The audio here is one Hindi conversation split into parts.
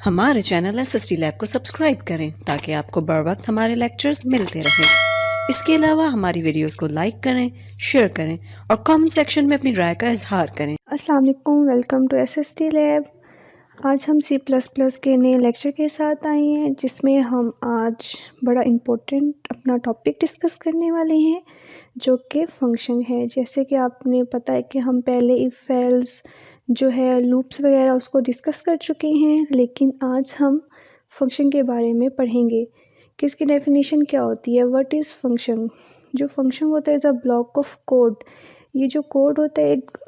हमारे चैनल एसएसटी लैब को सब्सक्राइब करें ताकि आपको बर वक्त हमारे लेक्चर्स मिलते रहें। इसके अलावा हमारी वीडियोस को लाइक करें, शेयर करें और कमेंट सेक्शन में अपनी राय का इजहार करें। अस्सलाम वालेकुम, वेलकम टू एसएसटी लैब। आज हम C++ के नए लेक्चर के साथ आए हैं जिसमें हम आज बड़ा इम्पोर्टेंट अपना टॉपिक डिस्कस करने वाले हैं जो कि फंक्शन है। जैसे कि आपने पता है कि हम पहले इफ़ एल्स जो है लूप्स वगैरह उसको डिस्कस कर चुके हैं, लेकिन आज हम फंक्शन के बारे में पढ़ेंगे कि इसकी डेफिनेशन क्या होती है। What is function? जो फंक्शन होता है is a block of code. ये जो कोड होता है एक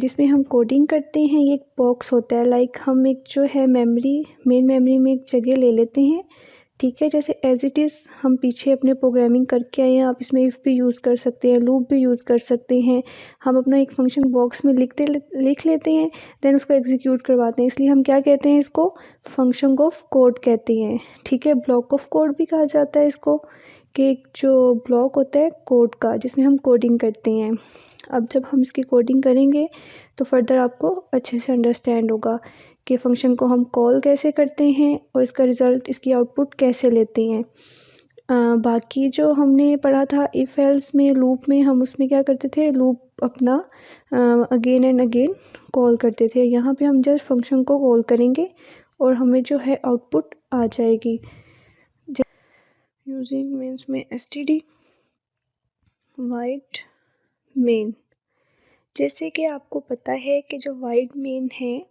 जिसमें हम कोडिंग करते हैं, ये एक बॉक्स होता है। लाइक हम एक जो है मेन मेमोरी में एक जगह ले लेते हैं, ठीक है। जैसे एज इट इज़ हम पीछे अपने प्रोग्रामिंग करके आए हैं, आप इसमें इफ़ भी यूज़ कर सकते हैं, लूप भी यूज़ कर सकते हैं। हम अपना एक फंक्शन बॉक्स में लिख लेते हैं, देन उसको एग्जीक्यूट करवाते हैं, इसलिए हम क्या कहते हैं इसको? फंक्शन ऑफ कोड कहते हैं, ठीक है। ब्लॉक ऑफ कोड भी कहा जाता है इसको, कि एक जो ब्लॉक होता है कोड का जिसमें हम कोडिंग करते हैं। अब जब हम इसकी कोडिंग करेंगे तो फर्दर आपको अच्छे से अंडरस्टैंड होगा कि फ़ंक्शन को हम कॉल कैसे करते हैं और इसका रिज़ल्ट, इसकी आउटपुट कैसे लेते हैं। बाकी जो हमने पढ़ा था इफ़ एल्स में, लूप में, हम उसमें क्या करते थे, लूप अपना अगेन एंड अगेन कॉल करते थे। यहाँ पे हम जस्ट फंक्शन को कॉल करेंगे और हमें जो है आउटपुट आ जाएगी। यूजिंग मीन्स में std वाइड मेन। जैसे कि आपको पता है कि जो वाइड मेन है,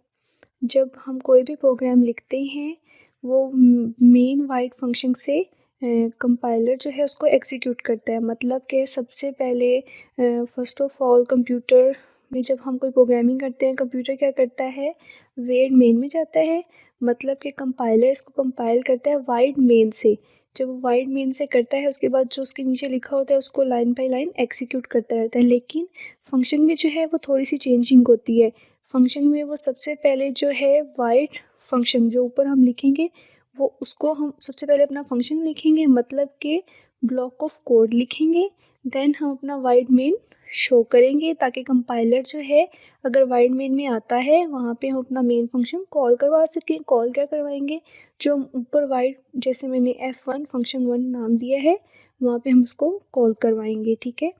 जब हम कोई भी प्रोग्राम लिखते हैं वो मेन वाइड फंक्शन से कंपाइलर जो है उसको एग्जीक्यूट करता है। मतलब कि सबसे पहले फर्स्ट ऑफ ऑल कंप्यूटर में जब हम कोई प्रोग्रामिंग करते हैं, कंप्यूटर क्या करता है, वाइड मेन में जाता है। मतलब कि कंपाइलर इसको कंपाइल करता है वाइड मेन से। जब वो वाइड मेन से करता है उसके बाद जो उसके नीचे लिखा होता है उसको लाइन बाई लाइन एग्जीक्यूट करता रहता है। लेकिन फंक्शन में जो है वो थोड़ी सी चेंजिंग होती है। फंक्शन में वो सबसे पहले जो है वाइड फंक्शन जो ऊपर हम लिखेंगे वो उसको हम सबसे पहले अपना फंक्शन लिखेंगे, मतलब कि ब्लॉक ऑफ कोड लिखेंगे। देन हम अपना वाइड मेन शो करेंगे ताकि कंपाइलर जो है अगर वाइड मेन में आता है वहाँ पे हम अपना मेन फंक्शन कॉल करवा सकें। कॉल क्या करवाएंगे, जो ऊपर वाइड, जैसे मैंने F1 फंक्शन 1 नाम दिया है, वहाँ पे हम उसको कॉल करवाएंगे, ठीक है।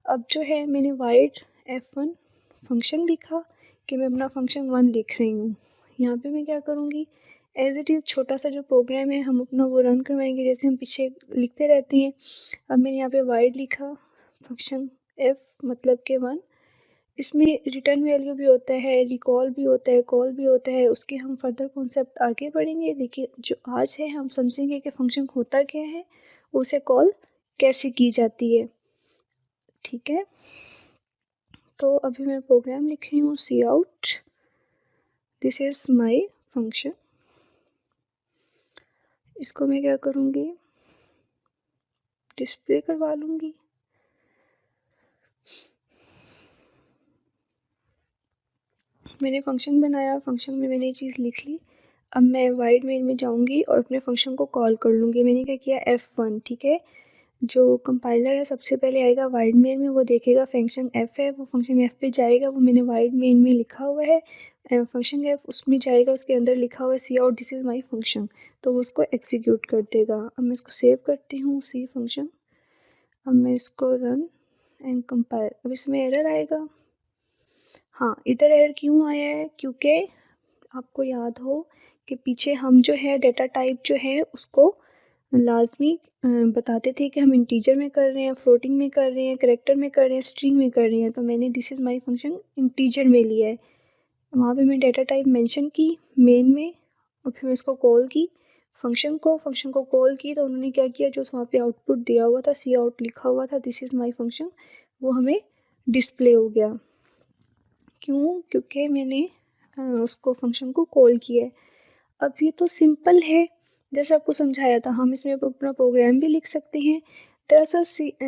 अब जो है मैंने वाइड F1 फंक्शन लिखा कि मैं अपना फंक्शन 1 लिख रही हूँ। यहाँ पे मैं क्या करूँगी, एज इट इज़ छोटा सा जो प्रोग्राम है हम अपना वो रन करवाएंगे जैसे हम पीछे लिखते रहते हैं। अब मैंने यहाँ पे वाइड लिखा फंक्शन F मतलब के 1। इसमें रिटर्न वैल्यू भी होता है, रिकॉल भी होता है, कॉल भी होता है। उसके हम फर्दर कॉन्सेप्ट आगे पढ़ेंगे, लेकिन जो आज है हम समझेंगे कि फंक्शन होता क्या है, उसे कॉल कैसे की जाती है, ठीक है। तो अभी मैं प्रोग्राम लिख रही हूँ cout, this is my function. इसको मैं क्या करूँगी, डिस्प्ले करवा लूँगी। मैंने फंक्शन बनाया, फंक्शन में मैंने ये चीज़ लिख ली। अब मैं वाइड मेन में जाऊँगी और अपने फंक्शन को कॉल कर लूँगी। मैंने क्या किया, F1, ठीक है। जो कंपाइलर है सबसे पहले आएगा वाइड मेन में, वो देखेगा फंक्शन F है, वो फंक्शन F पे जाएगा, वो मैंने वाइड मेन में लिखा हुआ है फंक्शन F, उसमें जाएगा, उसके अंदर लिखा हुआ है cout, this is my function, तो वो उसको एग्जीक्यूट कर देगा। अब मैं इसको सेव करती हूँ, सी फंक्शन। अब मैं इसको रन एंड कंपाइल। अब इसमें एरर आएगा। हाँ, इधर एरर क्यों आया है, क्योंकि आपको याद हो कि पीछे हम जो है डेटा टाइप जो है उसको लाजमी बताते थे कि हम इंटीजर में कर रहे हैं, फ्लोटिंग में कर रहे हैं, कैरेक्टर में कर रहे हैं, स्ट्रिंग में कर रहे हैं। तो मैंने this is my function integer में लिया है। वहाँ पे मैं डेटा टाइप मेंशन की मेन में और फिर मैं इसको कॉल की फंक्शन को कॉल की। तो उन्होंने क्या किया, जो वहाँ पे आउटपुट दिया हुआ था, सी आउट लिखा हुआ था, दिस इज़ माई फंक्शन, वो हमें डिस्प्ले हो गया। क्यों, क्योंकि मैंने उसको फंक्शन को कॉल किया है। अब ये तो सिंपल है, जैसे आपको समझाया था। हम इसमें अपना प्रोग्राम भी लिख सकते हैं। दरअसल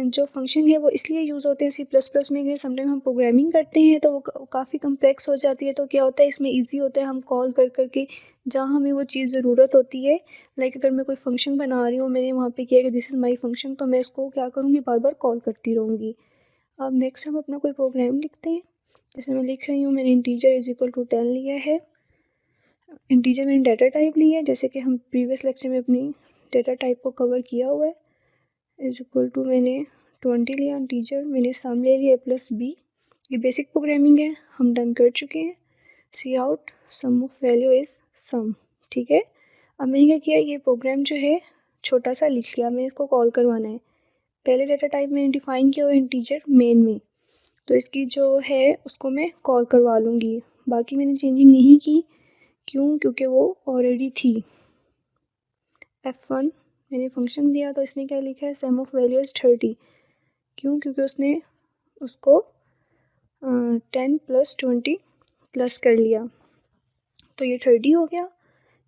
जो फंक्शन है वो इसलिए यूज़ होते हैं C++ में कि समटाइम हम प्रोग्रामिंग करते हैं तो वो काफ़ी कम्प्लेक्स हो जाती है। तो क्या होता है, इसमें ईजी होता है, हम कॉल कर करके जहाँ हमें वो चीज़ ज़रूरत होती है। लाइक अगर मैं कोई फंक्शन बना रही हूँ, मैंने वहाँ पे किया कि दिस इज़ माई फंक्शन, तो मैं इसको क्या करूँगी, बार बार कॉल करती रहूँगी। अब नेक्स्ट हम अपना कोई प्रोग्राम लिखते हैं। जैसे मैं लिख रही हूँ, मैंने इंटीजर इज इक्वल टू 10 लिया है। इंटीजर मैंने डाटा टाइप लिया है, जैसे कि हम प्रीवियस लेक्चर में अपनी डाटा टाइप को कवर किया हुआ है। इज इक्वल टू मैंने 20 लिया इंटीजर, मैंने सम ले लिया प्लस बी। ये बेसिक प्रोग्रामिंग है, हम डन कर चुके हैं। Cout sum of value is sum, ठीक है। अब मैंने क्या किया, ये प्रोग्राम जो है छोटा सा लिख लिया, मैंने इसको कॉल करवाना है। पहले डाटा टाइप मैंने डिफाइन किया हुआ इंटीजर मेन में, तो इसकी जो है उसको मैं कॉल करवा लूँगी। बाकी मैंने चेंजिंग नहीं की, क्यों? क्योंकि वो ऑलरेडी थी। F1 मैंने फंक्शन दिया तो इसने क्या लिखा है, सम ऑफ वैल्यू इज़ 30। क्यों? क्योंकि उसने उसको 10 + 20 प्लस कर लिया, तो ये 30 हो गया।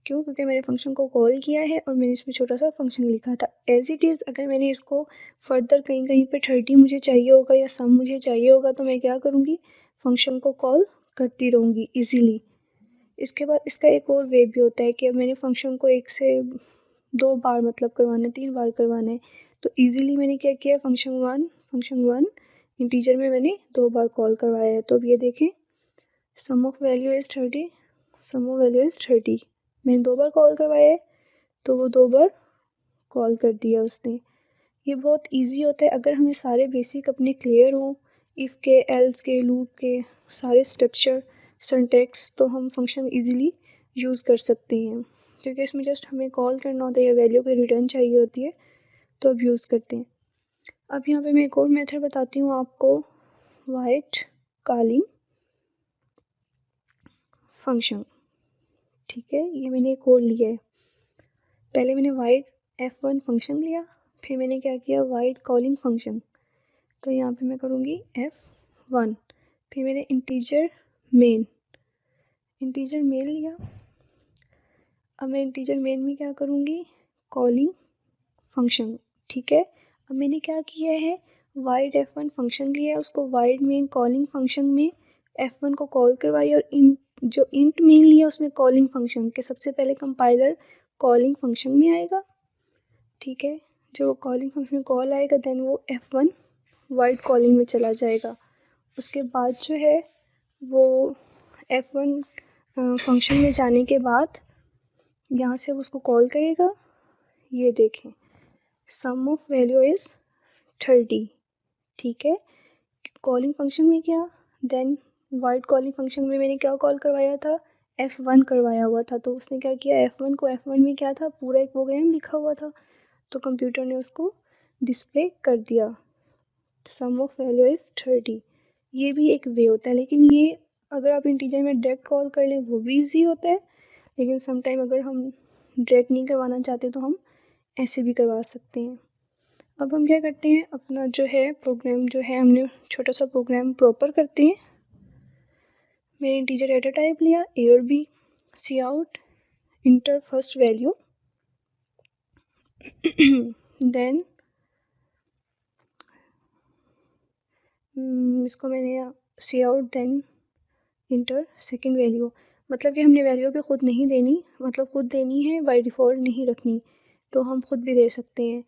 क्यों? क्योंकि मैंने फंक्शन को कॉल किया है और मैंने इसमें छोटा सा फंक्शन लिखा था। एज इट इज़ अगर मैंने इसको फर्दर कहीं कहीं पे 30 मुझे चाहिए होगा या सम मुझे चाहिए होगा, तो मैं क्या करूँगी, फंक्शन को कॉल करती रहूँगी ईजीली। इसके बाद इसका एक और वे भी होता है कि अब मैंने फंक्शन को 1 से 2 बार मतलब करवाना है, 3 बार करवाना है, तो ईजीली मैंने क्या किया, फंक्शन वन इंटीजर में मैंने 2 बार कॉल करवाया है। तो अब ये देखें, sum of value is 30, sum of value is 30, मैंने 2 बार कॉल करवाया है, तो वो 2 बार कॉल कर दिया उसने। ये बहुत इजी होता है अगर हमें सारे बेसिक अपने क्लियर हों, इफ़ के, एल्स के, लूप के सारे स्ट्रक्चर, सिंटैक्स, तो हम फंक्शन इजीली यूज़ कर सकते हैं, क्योंकि इसमें जस्ट हमें कॉल करना होता है या वैल्यू की रिटर्न चाहिए होती है, तो अब यूज़ करते हैं। अब यहाँ पे मैं एक और मेथड बताती हूँ आपको, वाइट कॉलिंग फंक्शन, ठीक है। ये मैंने एक और लिया है, पहले मैंने वाइट F1 फंक्शन लिया, फिर मैंने क्या किया, वाइट कॉलिंग फंक्शन। तो यहाँ पे मैं करूँगी F1, फिर मैंने इंटीजर मेन लिया। अब मैं इंटीजर मेन में क्या करूँगी, कॉलिंग फंक्शन, ठीक है। अब मैंने क्या किया है, वाइड F1 फंक्शन लिया है, उसको वाइड मेन कॉलिंग फंक्शन में F1 को कॉल करवाई, और जो इंट मेन लिया उसमें कॉलिंग फंक्शन के सबसे पहले कंपाइलर कॉलिंग फंक्शन में आएगा, ठीक है। जो कॉलिंग फंक्शन में कॉल आएगा देन वो F1 वाइड कॉलिंग में चला जाएगा। उसके बाद जो है वो F1 फंक्शन में जाने के बाद यहाँ से उसको कॉल करेगा। ये देखें, सम ऑफ वैल्यू इज़ 30, ठीक है। कॉलिंग फंक्शन में क्या, देन वाइड कॉलिंग फंक्शन में मैंने क्या कॉल करवाया था, F1 करवाया हुआ था, तो उसने क्या किया, F1 को, F1 में क्या था, पूरा एक प्रोग्राम लिखा हुआ था, तो कंप्यूटर ने उसको डिस्प्ले कर दिया, सम ऑफ वैल्यू इज़ 30। ये भी एक वे होता है, लेकिन ये अगर आप इंटीजर में डायरेक्ट कॉल कर लें वो भी ईजी होता है, लेकिन समटाइम अगर हम डायरेक्ट नहीं करवाना चाहते तो हम ऐसे भी करवा सकते हैं। अब हम क्या करते हैं, अपना जो है प्रोग्राम जो है हमने छोटा सा प्रोग्राम प्रॉपर करते हैं। मैंने इंटीजर डाटा टाइप लिया, ए और B, cout enter first value, then इसको मैंने cout then enter second value, मतलब कि हमने वैल्यू भी ख़ुद नहीं देनी, मतलब ख़ुद देनी है, बाय डिफ़ॉल्ट नहीं रखनी, तो हम ख़ुद भी दे सकते हैं।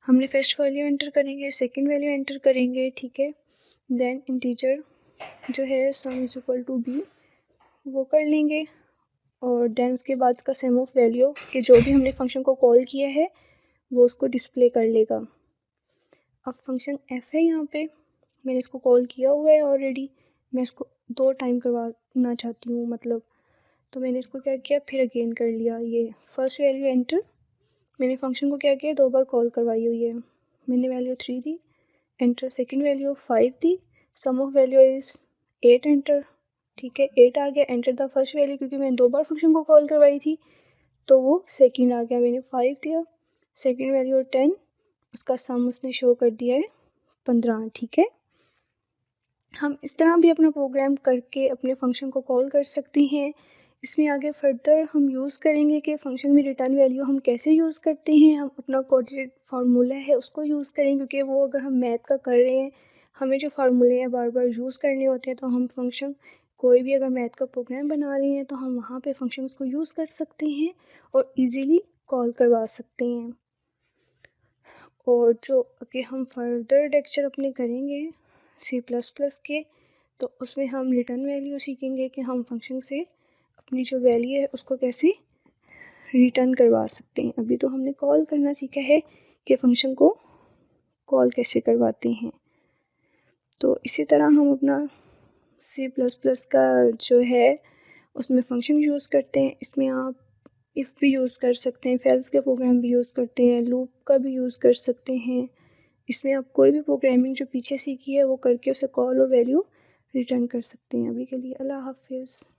हमने फर्स्ट वैल्यू एंटर करेंगे, सेकंड वैल्यू एंटर करेंगे, ठीक है। देन इंटीजर जो है sum is equal to B वो कर लेंगे, और देन उसके बाद उसका सम ऑफ वैल्यू कि जो भी हमने फंक्शन को कॉल किया है वो उसको डिस्प्ले कर लेगा। अब फंक्शन एफ है, यहाँ पे मैंने इसको कॉल किया हुआ है ऑलरेडी, मैं इसको 2 टाइम करवाना चाहती हूँ मतलब, तो मैंने इसको क्या किया, फिर अगेन कर लिया। ये फर्स्ट वैल्यू एंटर, मैंने फंक्शन को क्या किया, 2 बार कॉल करवाई हुई है, मैंने वैल्यू 3 दी, एंटर सेकंड वैल्यू 5 दी, sum of value is 8 enter, ठीक है, 8 आ गया, एंटर द फर्स्ट वैल्यू, क्योंकि मैंने 2 बार फंक्शन को कॉल करवाई थी तो वो सेकंड आ गया, मैंने 5 दिया, सेकंड वैल्यू 10, उसका सम उसने शो कर दिया है 15, ठीक है। हम इस तरह भी अपना प्रोग्राम करके अपने फंक्शन को कॉल कर सकते हैं। इसमें आगे फर्दर हम यूज़ करेंगे कि फ़ंक्शन में रिटर्न वैल्यू हम कैसे यूज़ करते हैं, हम अपना कोडेड फार्मूला है उसको यूज़ करें, क्योंकि वो अगर हम मैथ का कर रहे हैं हमें जो फार्मूले हैं बार बार यूज़ करने होते हैं, तो हम फंक्शन कोई भी अगर मैथ का प्रोग्राम बना रहे हैं तो हम वहाँ पे फंक्शंस को यूज़ कर सकते हैं और इजीली कॉल करवा सकते हैं। और जो आगे हम फर्दर लेक्चर अपने करेंगे C++ के, तो उसमें हम रिटर्न वैल्यू सीखेंगे कि हम फंक्शन से अपनी जो वैल्यू है उसको कैसे रिटर्न करवा सकते हैं। अभी तो हमने कॉल करना सीखा है कि फ़ंक्शन को कॉल कैसे करवाते हैं। तो इसी तरह हम अपना C++ का जो है उसमें फ़ंक्शन यूज़ करते हैं। इसमें आप इफ़ भी यूज़ कर सकते हैं, else के प्रोग्राम भी यूज़ करते हैं, लूप का भी यूज़ कर सकते हैं। इसमें आप कोई भी प्रोग्रामिंग जो पीछे सीखी है वो करके उसे कॉल और वैल्यू रिटर्न कर सकते हैं। अभी के लिए अल्लाह हाफ़िज़।